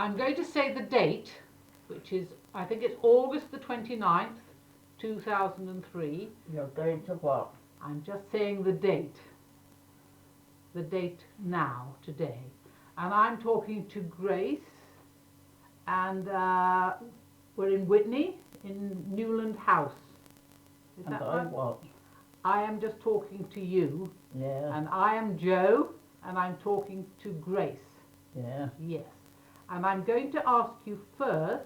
I'm going to say the date, which is, I think it's August the 29th, 2003. Your date of what? I'm just saying the date now, today. And I'm talking to Grace, and we're in Whitney, in Newland House. Is And that I right? what? I am just talking to you, Yeah, and I am Joe, and I'm talking to Grace. yeah. Yes. And I'm going to ask you first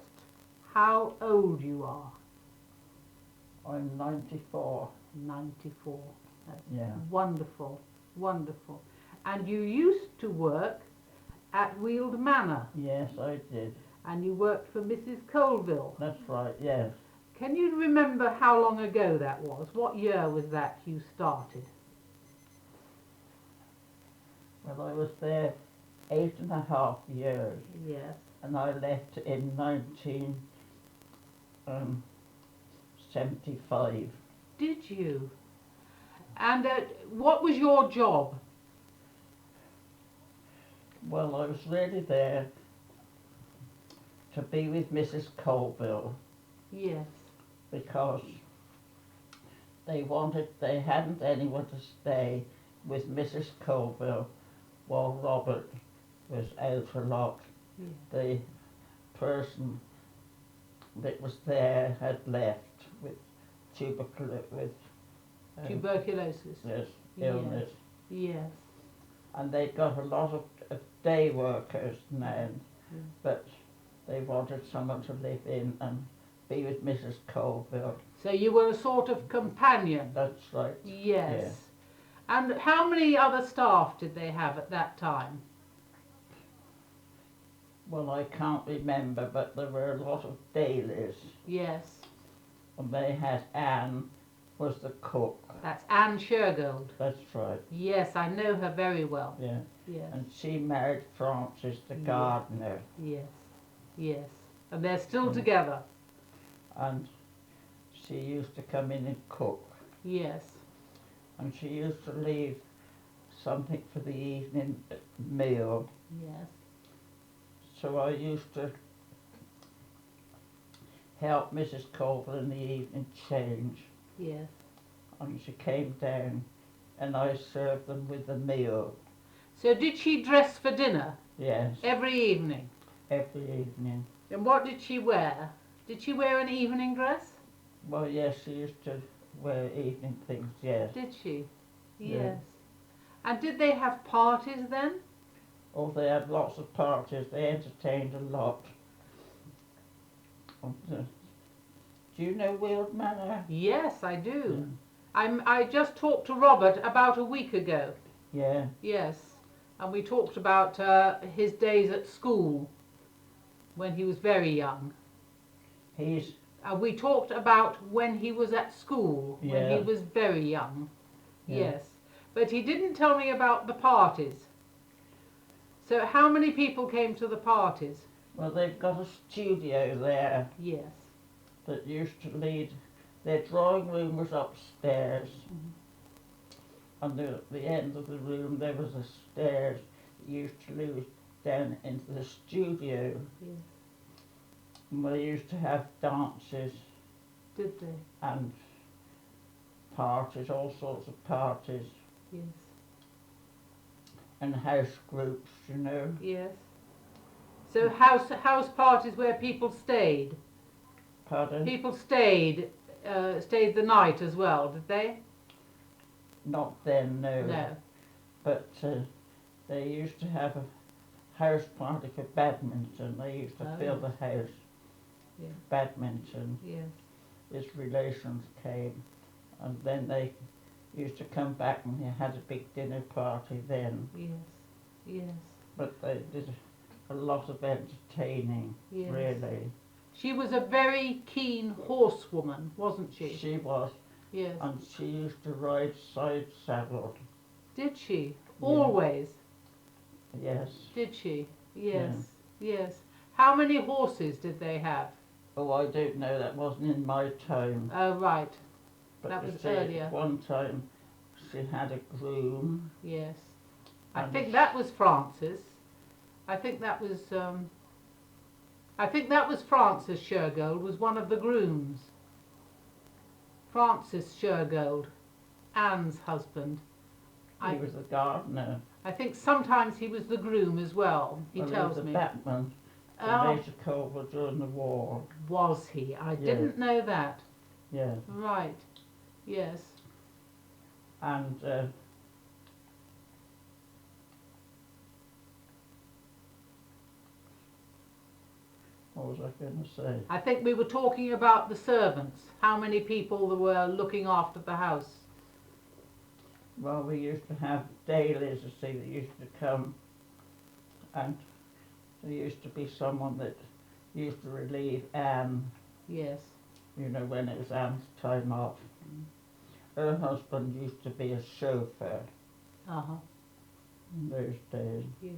how old you are. I'm 94. 94. That's Yeah. wonderful, wonderful. And you used to work at Weald Manor, Yes, I did. and you worked for Mrs. Colville. That's right, yes. Can you remember how long ago that was? What year was that you started? Well, I was there 8.5 years, Yes. and I left in 1975. Did you? And what was your job? Well, I was really there to be with Mrs. Colville Yes. because they hadn't anyone to stay with Mrs. Colville while Robert was out a lot. Yeah. The person that was there had left with Tuberculosis. this Yes. illness, Yes. and they got a lot of day workers now, Yeah. but they wanted someone to live in and be with Mrs. Colville. So you were a sort of companion. That's right. Yes. And how many other staff did they have at that time? Well, I can't remember, but there were a lot of dailies, Yes. and they had Anne was the cook. That's Anne Shergold. That's right. Yes, I know her very well. Yeah. Yes. And she married Francis, the Yeah. gardener, Yes. Yes. And they're still Mm. together. and she used to come in and cook, Yes. and she used to leave something for the evening meal. Yes. So I used to help Mrs. Colville in the evening change, Yes. and she came down and I served them with the meal. So did she dress for dinner Yes, every evening? every evening. And what did she wear? Did she wear an evening dress? Well, yes, she used to wear evening things, yes. Did she? Yeah. Yes. And did they have parties then? Oh, they had lots of parties, they entertained a lot. And, do you know Weald Manor? Yes, I do. I just talked to Robert about a week ago. Yeah, Yes. And we talked about his days at school when he was very young. he's, We talked about when he was at school, when he Yeah. was very young. Yeah. Yes. But he didn't tell me about the parties. So how many people came to the parties? well, they've got a studio there Yes. that used to lead, their drawing room was upstairs, and at the end of the room there was a stairs that used to lead down into the studio. Yes. And they used to have dances Did they? and parties, all sorts of parties, Yes. and house groups, you know. Yes. So house parties where people stayed. Pardon? People stayed the night as well, did they? Not then, no. No. But they used to have a house party for badminton. They used to Oh, fill yes. the house. Yeah. Badminton. Yes. His relations came, and then they used to come back and they had a big dinner party then. Yes. Yes. But they did a lot of entertaining, Yes. really. She was a very keen horsewoman, wasn't she? She was, Yes. and she used to ride side saddled. Did she? Yeah. Always. Yes. Did she? Yes. Yes. How many horses did they have? Oh, I don't know. That wasn't in my time. Oh, right. But That you was see, earlier. one time she had a groom. Yes. I And think it's- that was Francis. I think that was I think that was Francis Shergold, was one of the grooms. Francis Shergold, Anne's husband. He was the gardener. I think sometimes he was the groom as well, he tells me. He was a Bampton for Oh, Major Culver during the war. was he? I Yes. didn't know that. Yeah. Right, yes. And what was I going to say? I think we were talking about the servants, how many people there were looking after the house. Well, we used to have dailies, you see, that used to come, and there used to be someone that used to relieve Anne, Yes. you know, when it was Anne's time off. Her husband used to be a chauffeur Uh-huh. in those days. Yes.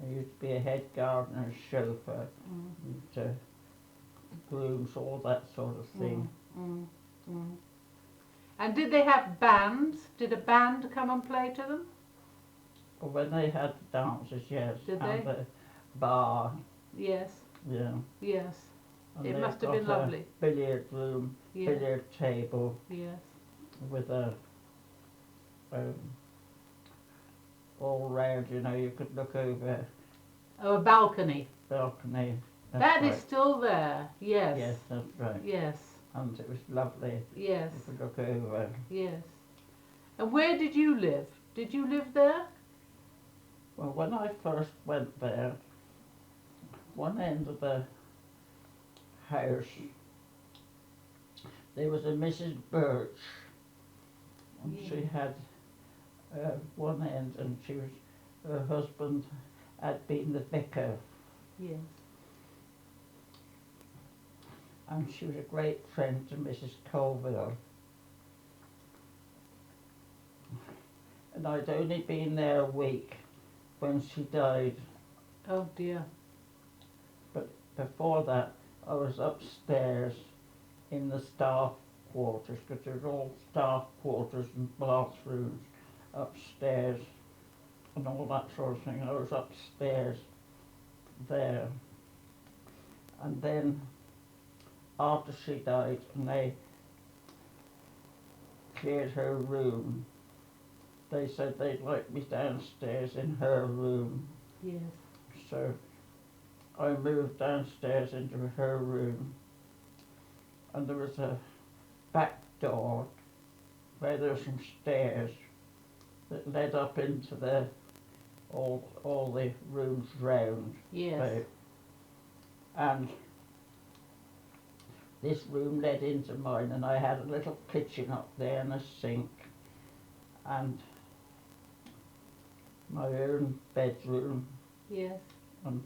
He used to be a head gardener, chauffeur, Mm. and grooms, all that sort of thing. Mm. Mm. And did they have bands? Did a band come and play to them? But when they had the dances, yes, Did and they? the bar, Yes. yeah. Yes. And It they've must have been got a lovely. billiard room, Yes. billiard table Yes. with a all round, you know, you could look over Oh, a balcony. balcony. That is right. still there. Yes. Yes, that's right. Yes. And it was lovely. Yes. You could look over. Yes. And where did you live? Did you live there? Well, when I first went there, one end of the house, there was a Mrs. Birch, and Yeah. she had one end, and her husband had been the vicar, Yes. and she was a great friend to Mrs. Colville. And I'd only been there a week when she died. Oh dear. But before that, I was upstairs in the staff quarters, because there's all staff quarters and bathrooms upstairs and all that sort of thing. I was upstairs there. And then after she died and they cleared her room, they said they'd like me downstairs in her room. Yes. So I moved downstairs into her room, and there was a back door where there were some stairs that led up into all the rooms round. Yes. So, and this room led into mine, and I had a little kitchen up there and a sink and my own bedroom Yes. and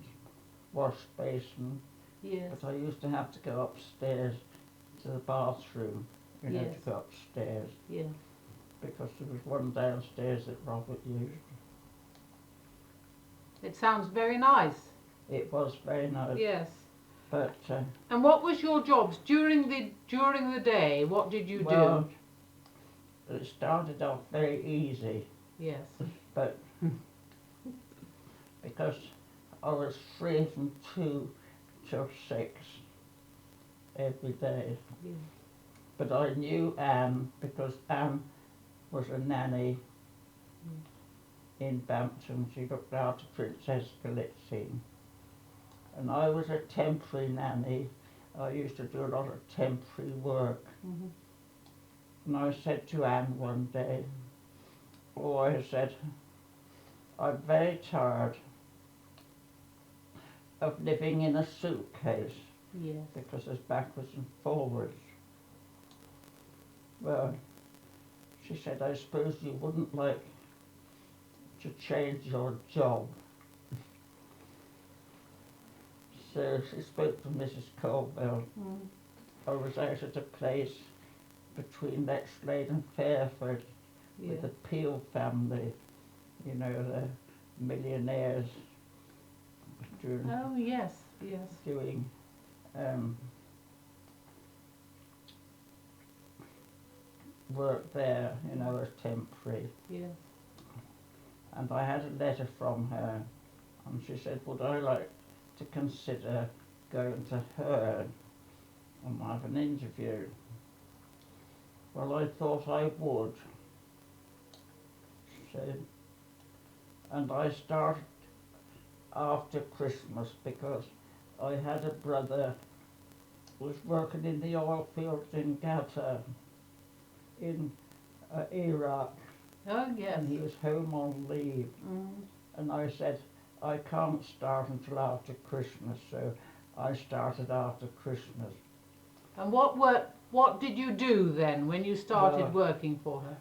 wash basin. Yes. But I used to have to go upstairs to the bathroom, you know, Yes. to go upstairs, Yes. because there was one downstairs that Robert used. It sounds very nice. It was very nice, Yes. but And what was your jobs during the day? What did you well, it started off very easy, do? Yes. but because I was free from 2 till 6 every day. Yeah. But I knew Anne because Anne was a nanny in Bampton. She looked after Princess Galitzine. And I was a temporary nanny. I used to do a lot of temporary work. Mhm. And I said to Anne one day, I said, I'm very tired of living in a suitcase Yes. because it's backwards and forwards. Well, she said, I suppose you wouldn't like to change your job. So she spoke to Mrs. Colville. Mm. I was out at a place between Letchlade and Fairford Yeah. with the Peel family, you know, the millionaires doing, Oh yes. Yes. doing work there, you know, as temporary. Yes. And I had a letter from her, And she said, would I like to consider going to her and have an interview? Well, I thought I would. So, and I started after Christmas because I had a brother who was working in the oil fields in Qatar, in Iraq, Oh, yes. and he was home on leave. Mm. And I said, I can't start until after Christmas, so I started after Christmas. And what did you do then when you started Well, working for her?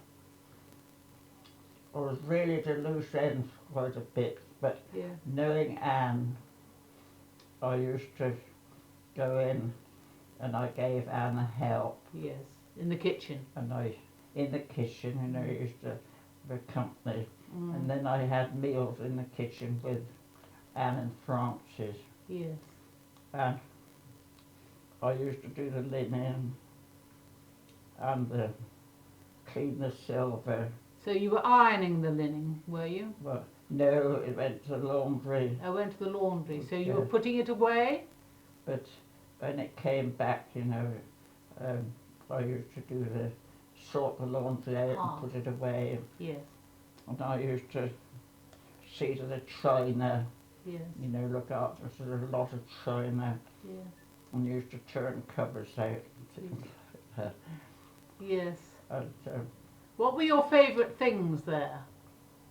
I was really at a loose end quite a bit, but Yeah. knowing Anne, I used to go in and I gave Anne a help, Yes. In the kitchen. and in the kitchen, you know, I used to accompany. Mm. And then I had meals in the kitchen with Anne and Francis, Yes. and I used to do the linen and clean the silver. So you were ironing the linen, were you? Well, no, it went to the laundry, I went to the laundry. So you Yeah. were putting it away? but when it came back, you know, I used to do sort the laundry out Ah. and put it away, Yes. and I used to see to the china, Yes. you know, look after sort of a lot of china, Yeah. and used to turn covers out. Yes. And, What were your favourite things there?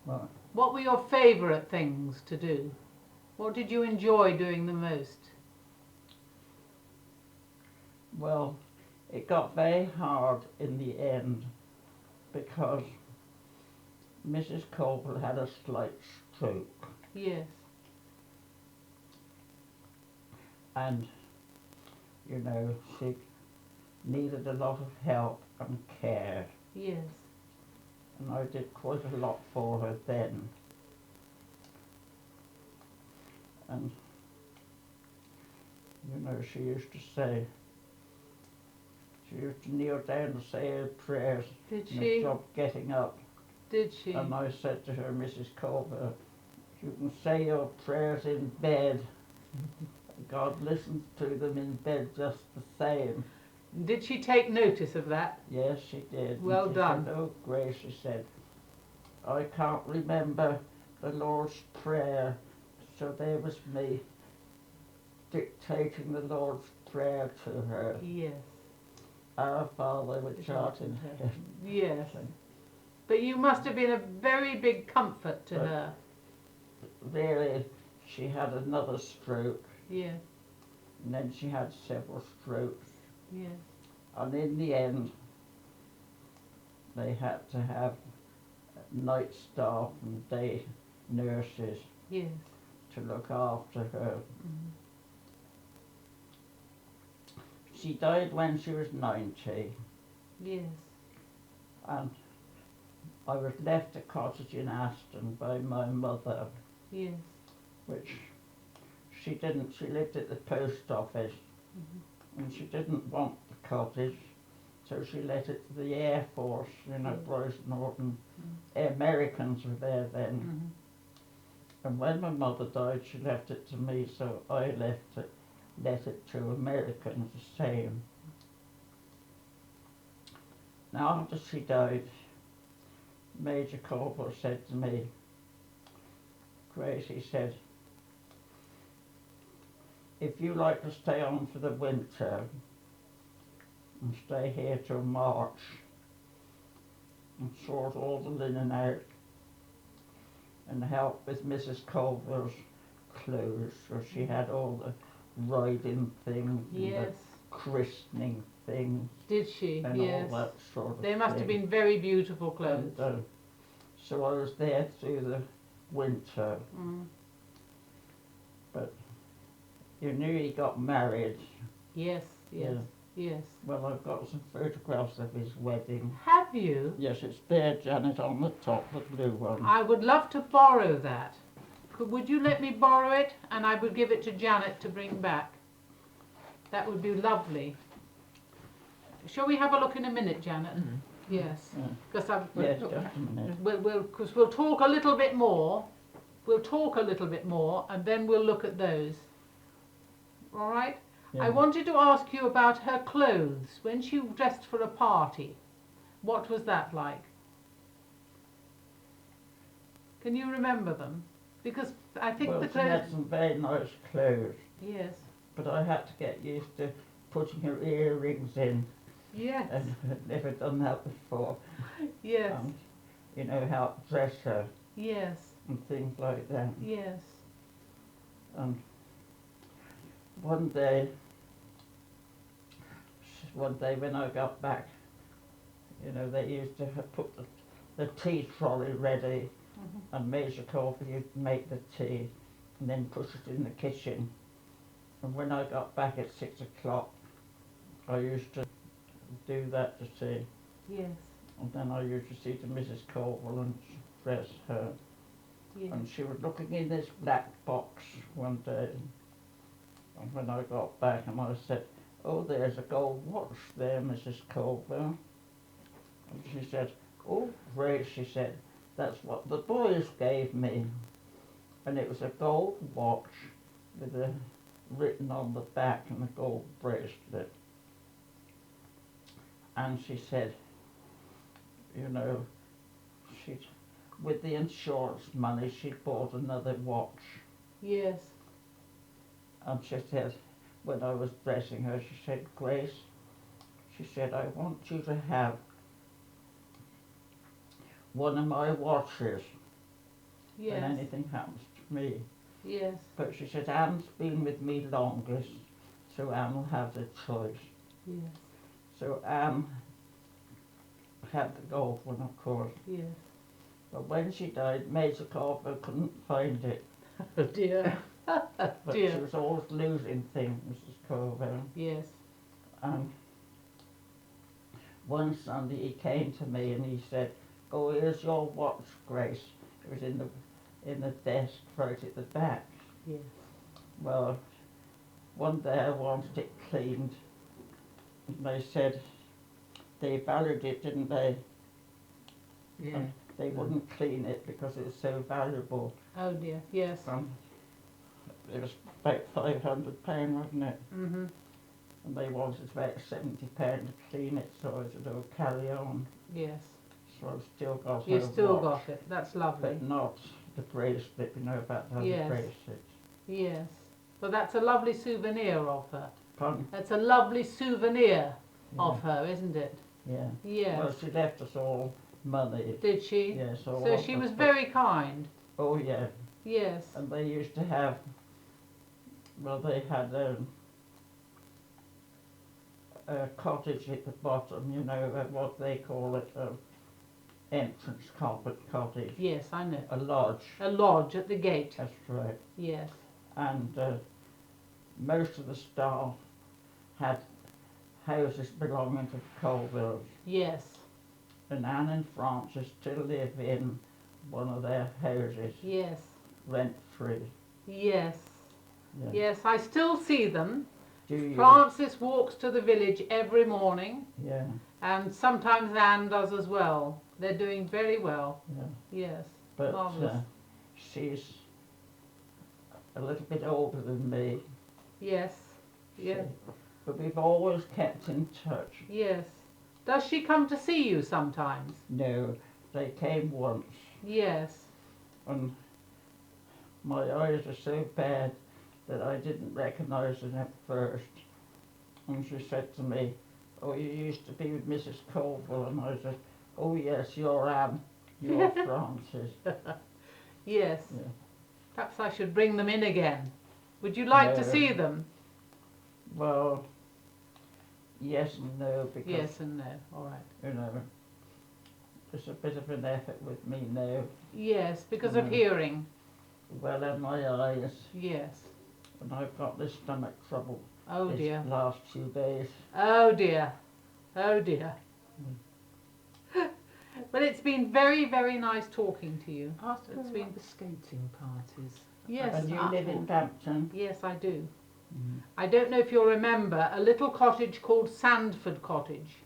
well, What were your favourite things to do? What did you enjoy doing the most? well, it got very hard in the end because Mrs. Colville had a slight stroke, Yes. and you know, she needed a lot of help and care, Yes. and I did quite a lot for her then. And you know, she used to say, she used to kneel down to say her prayers Did and she? stop getting up. Did she? And I said to her, Mrs. Colville, you can say your prayers in bed. God listens to them in bed just the same. Did she take notice of that? Yes, she did. Well And she done. Said, oh, Grace, she said, I can't remember the Lord's Prayer, so there was me dictating the Lord's Prayer to her. Yes. Our Father which art in heaven. Yes. But you must have been a very big comfort to But- her. Really, she had another stroke, Yes. and then she had several strokes. Yes. And in the end, they had to have night staff and day nurses Yes. to look after her. Mm. She died when she was 90, Yes. and I was left a cottage in Aston by my mother, Yes. which she didn't. She lived at the post office, and she didn't want the cottage, so she let it to the Air Force, you know, Bryce Norton. Americans were there then. Mm-hmm. And when my mother died, she left it to me, so I let it to Americans the same. Now after she died, Major Colville said to me, Grace, he said, if you like to stay on for the winter and stay here till March and sort all the linen out and help with Mrs. Colville's clothes, so she had all the riding things and Yes. the christening things Did she? and Yes. all that sort of They must have thing. been very beautiful clothes. And, so I was there through the winter, Mm. but you knew he got married. Yes. Yes. Yeah. Yes. Well, I've got some photographs of his wedding. Have you? Yes, it's there, Janet, on the top, the blue one. I would love to borrow that. Would you let me borrow it, and I would give it to Janet to bring back? That would be lovely. Shall we have a look in a minute, Janet? Mm. Yes. Yeah. Because Yes, just a minute. we'll talk a little bit more We'll talk a little bit more and then we'll look at those. All right? I wanted to ask you about her clothes. When she dressed for a party, what was that like? Can you remember them? Because I think well, the she clothes... had some very nice clothes, Yes. but I had to get used to putting her earrings in, Yes. and I'd never done that before. Yes. You know, how to dress her Yes. and things like that. Yes. And one day when I got back, you know, they used to put the tea trolley ready and Major Coffee would make the tea and then push it in the kitchen. And when I got back at 6 o'clock, I used to do that to tea. Yes. And then I used to see to Mrs. Colville and dress her. Yes. And she was looking in this black box one day. And when I got back and I said, "Oh, there's a gold watch there, Mrs. Colville." And she said, "Oh, great," she said, "that's what the boys gave me." And it was a gold watch with a written on the back and a gold bracelet. And she said, you know, with the insurance money, she bought another watch. Yes. And she said, when I was dressing her, she said, "Grace," she said, "I want you to have one of my watches Yes. when anything happens to me." Yes. But she said, "Anne's been with me longest, so Anne will have the choice." Yes. So Anne had the gold one, of course. Yes. But when she died, Major Carver couldn't find it. Oh dear. But she Dear. was always losing things, Mrs. Carver. Yes. And one Sunday he came to me and he said, "Oh, here's your watch, Grace." It was in the desk right at the back. Yes. Well, one day I wanted it cleaned, and they said they valued it, didn't they? Yeah. And they wouldn't clean it because it was so valuable. Oh dear. Yes. It was about £500, wasn't it? Mhm. And they wanted about £70 to clean it, so I said, "Oh, carry on." Yes. So I've still got You her still watch, got it. That's lovely. but not the bracelet. You know about the Yes. bracelet. Yes. Well, that's a lovely souvenir of her. Pardon? That's a lovely souvenir Yeah. of her, isn't it? Yeah. Yes. Well, she left us all money. Did she? Yeah, So she was very kind. Oh yeah, Yes. and they used to have. Well, they had a cottage at the bottom. You know what they call it, entrance cottage. Yes, I know. A lodge. A lodge at the gate. That's right. Yes. And most of the staff had houses belonging to the Colvilles. Yes. And Anne and Francis still live in one of their houses, Yes. rent free. Yes. Yeah. Yes, I still see them. Do you? Francis walks to the village every morning, Yeah, and sometimes Anne does as well. They're doing very well. yeah. Yes. But Marvellous. she's a little bit older than me. Yes. Yes. But we've always kept in touch. Yes. Does she come to see you sometimes? No, they came once, Yes. and my eyes are so bad that I didn't recognise them at first. And she said to me, "Oh, you used to be with Mrs. Colville," and I said, "Oh yes, you're Anne, you're Francis." Yes. Yeah. Perhaps I should bring them in again. Would you like to No. see them? Well, yes and no, because Yes and no. All right. you know, it's a bit of an effort with me now. Yes, because of Mhm. hearing. Well, in my eyes, Yes. and I've got this stomach trouble Oh this dear. last few days. Oh dear. Oh dear. But it's been very, very nice talking to you. Ask her It's about been- the skating parties. Yes. And you live in Bampton? Yes, I do. Mhm. I don't know if you'll remember a little cottage called Sandford Cottage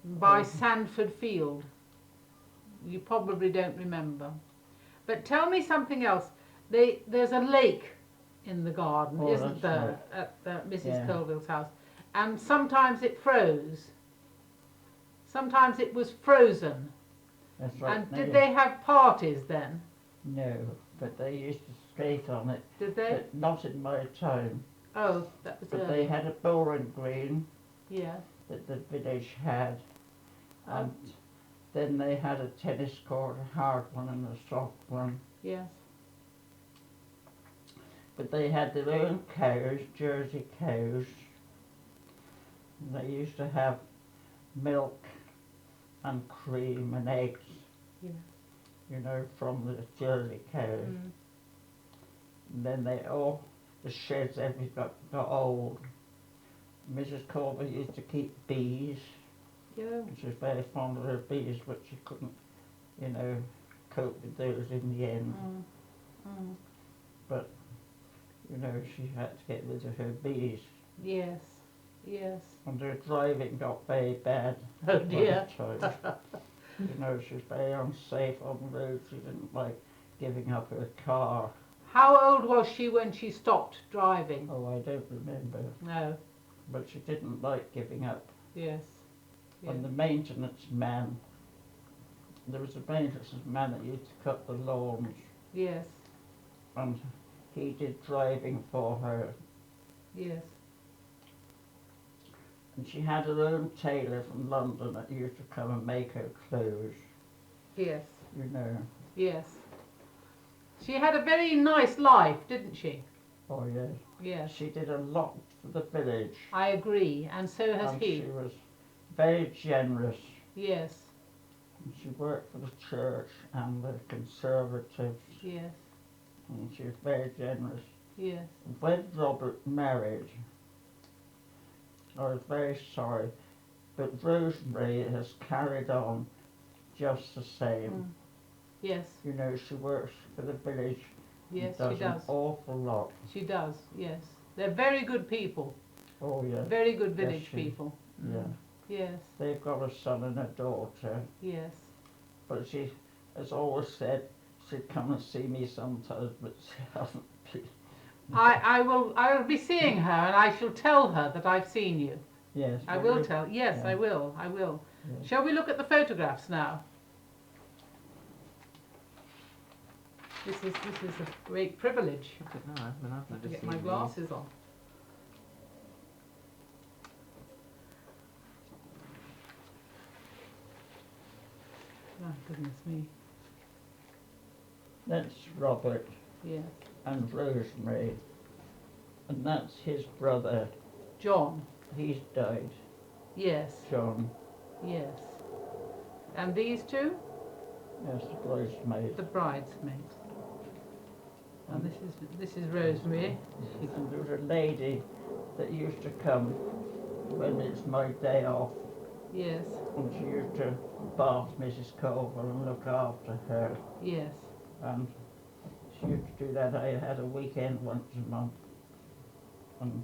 by Oh. Sandford Field. You probably don't remember. But tell me something else. There's a lake in the garden, Oh, isn't that's there, at Mrs. Yeah. Colville's house? And sometimes it froze. Sometimes it was frozen. That's right. And now did you- they have parties then? No, but they used to skate on it, Did they? but not in my time. Oh, that was But early. they had a bowling green Yes. that the village had, Oh, and then they had a tennis court, a hard one and a soft one. yes. But they had their own cows, Jersey cows. And they used to have milk and cream and eggs, Yeah. you know, from the Jersey cows. Mm. And then the sheds, everything got old. Mrs. Colville used to keep bees. Yeah. She was very fond of her bees, but she couldn't, you know, cope with those in the end. Mm. Mm. You know, she had to get rid of her bees. Yes. Yes. And her driving got very bad. Oh at dear. one time. You know, she was very unsafe on the road. She didn't like giving up her car. How old was she when she stopped driving? Oh, I don't remember. No. But she didn't like giving up. Yes. Yes. And the maintenance man, there was a maintenance man that used to cut the lawns, Yes. and he did driving for her. Yes. And she had her own tailor from London that used to come and make her clothes, Yes. you know. Yes. She had a very nice life, didn't she? Oh yes. Yes. She did a lot for the village. I agree, and so has And he. she was very generous. Yes. And she worked for the church and the Conservatives, Yes. and she was very generous. Yes. When Robert married, I was very sorry, but Rosemary has carried on just the same. Mm. Yes. You know, she works for the village. Yes, and she does does. an awful lot. She does. Yes. They're very good people. Oh yeah, Very good Yes, village she- people. yeah. Yes. They've got a son and a daughter, Yes. but she has always said she'd come and see me sometimes, but she hasn't been. I will be seeing her, and I shall tell her that I've seen you. Yes. I well, will you- tell. Yes, Yeah. I will. I will. Yeah. Shall we look at the photographs now? This is a great privilege. I don't know. I mean, I've To never get seen my these. glasses on. Oh goodness me. That's Robert Yes. and Rosemary, and that's his brother. John. He's died, Yes. John. Yes. And these two? That's the bridesmaid. The bridesmaids. And this is Rosemary. And there was a lady that used to come when it's my day off, Yes. and she used to bath Mrs. Colville and look after her. Yes. And she used to do that. I had a weekend once a month, and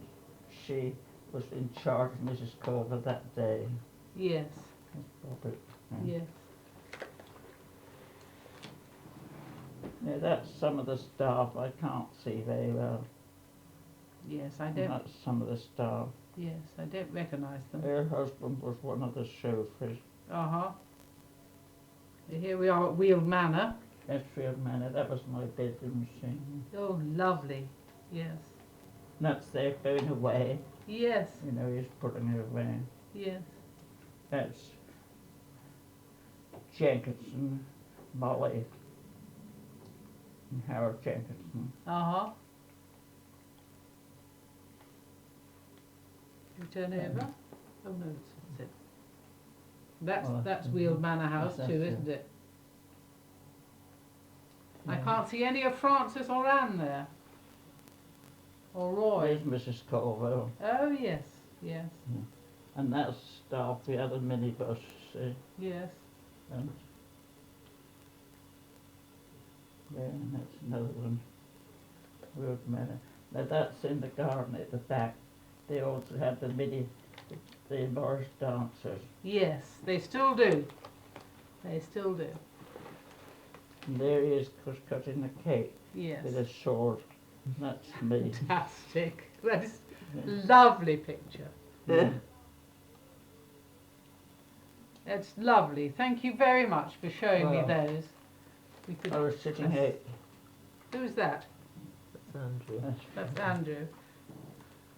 she was in charge of Mrs. Colville that day. Yes. Robert. Yes. Yeah, that's some of the staff I can't see very well. Yes. I And don't. that's some of the staff. Yes. I don't recognise them. Her husband was one of the chauffeurs. Uh-huh. Here we are at Weald Manor. That's Weald Manor. That was my bedroom scene. Oh, lovely. Yes. That's their going away. Yes. You know, he's putting her away. Yes. That's Jenkinson, Molly, and Howard Jenkinson. Uh-huh. You turn over. Oh no, that's it. That's Weald Manor House that's too, it. isn't it? I Yeah. can't see any of Francis or Anne there. Or Roy. There's Mrs. Colville. Oh yes, yes, And that's staff, the other minibus, see? yes. And yeah, and that's another one. Weald Manor. Now that's in the garden at the back. They also had the the Morris dancers. Yes, they still do. They still do. And there he is cutting the cake Yes. with a sword. That's me. Fantastic. That is Yes. lovely picture. Yeah. It's lovely. Thank you very much for showing me Well, those. We could. I was sitting out. Who's that? That's Andrew. That's Andrew.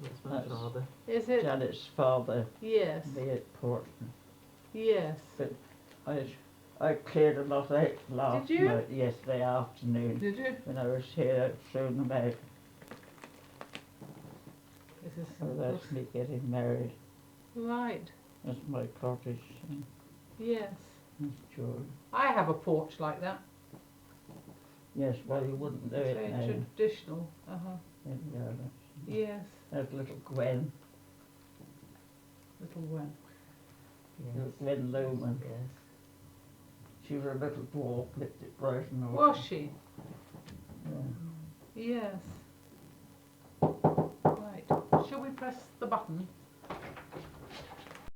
That's my That's- father. Is it? Janet's father, Yes. the at Portsmouth. Yes. I cleared a lot out last Did you? night, yesterday afternoon, Did you? when I was here throwing them out. This is Oh, that's me getting married. right. That's my cottage. And Yes. that's George. I have a porch like that. Yes, well, you wouldn't do It's it very now. traditional. Yeah, Yes. that's little Gwen, Little one. Yes. Gwen Loman. Yes. She was a little dwarf, lived at Brighton. or- Was she? Yeah. Yes. Right. Shall we press the button?